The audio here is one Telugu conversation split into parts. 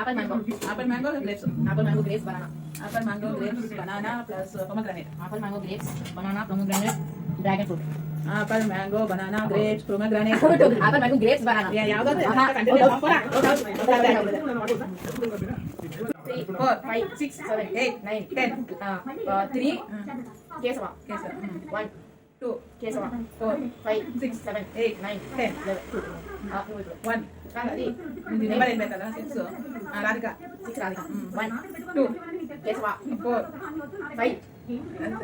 Apple mango grapes. Apple mango grapes banana apple mango grapes banana plus pomegranate. Apple mango grapes banana pomegranate dragon fruit apple mango banana grapes pomegranate. Apple mango grapes banana ಯಾವ್ದಾದ್ರು 3 4 5 6 7 8 9 10 3 కేశవ 1 2 కేశవ 4 5 6 7 8 9 10 11 1 అది నెంబర్ ఏం కదా 6 రాధిక 6 రాధిక 1 2 కేశవ 4 5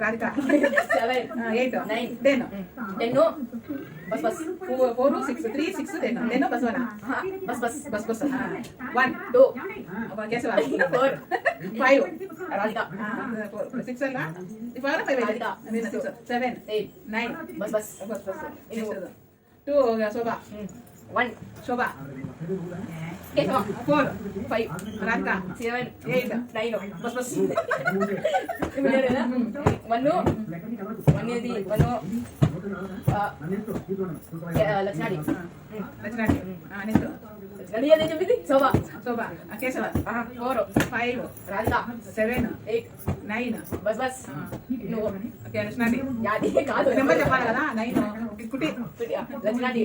రాధిక 7 8 9 10 10 బస్ బస్ 4 6 3 6 10 10 బస్వనా బస్ బస్ బస్ బస్ 1 2 కేశవ 4 5 రాధిక 6 ಅಲ್ಲ ಇವಾಗ 5 ರಾಧಿಕಾ 7 8 9 ಬಸ್ ಬಸ್ ಬಸ್ 2 ಶೋಭಾ 1 ಶೋಭಾ ಕೇಶವ 4 5 ರಾಧಿಕಾ 7 8 9 ಬಸ್ ಬಸ್ 1 ఇది 1 లక్ష్మణి లక్ష్మణి నెక్స్ట్ లక్ష్మణి అదే చెప్పింది శోభ శోభా కేశవ 4 5 రాధిక 7 8 9 బస్ బస్ నువ్వు ఓకే లక్ష్మణి యాది కాదు నెంబర్ చెప్పాలి కదా 9 కుటి లక్ష్మణి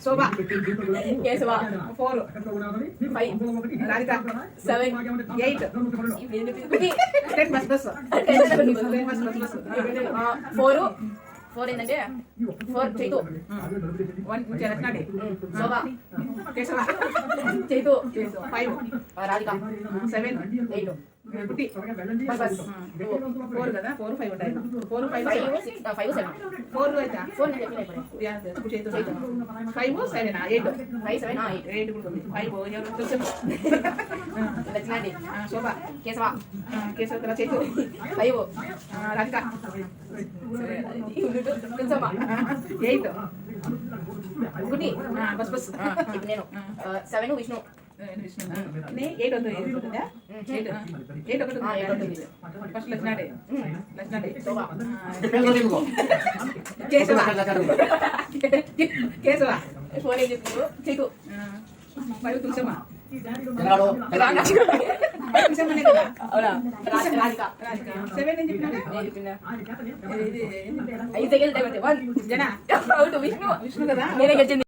శోభా కేశవ 4 5 రాధిక 7 8 కుటి 10 బస్ బస్ 10 బస్ బస్ బస్ 4 ఏంటంటే 4 చైతు 1 లక్ష్మణి శోభ కేశవ చైతు 5 రాధిక 7 8 కుటి బస్ బస్ 4 కదా 4 5 ఉంటాయి 4 5 5 6 5 7 4 అయితే 4 నేను చెప్పిన ఇప్పుడు 5 7 8 5 7 8 8 కూడా ఉంది 5 ఎవరు తెలుసు లక్ష్మణి శోభ కేశవ కేశవ కదా చేతు 5 రాధిక తులసమ్మ 8 గుడి బస్ బస్ ఇప్పుడు నేను 7 విష్ణు నే 8 ఉంది 8 ఒకటి ఫస్ట్ లక్ష్మణి శోభ కేశవ కేశవ 4 ఏం చెప్తున్నారు చైతు 5 తులసమ్మ తులసమ్మనే కదా అవునా రాధిక 7 ఏం చెప్పినా నేను చెప్పిన 5 సెకండ్స్ టైం అంటే 1 జన అవుట్ విష్ణు విష్ణు కదా నేనే గెలిచింది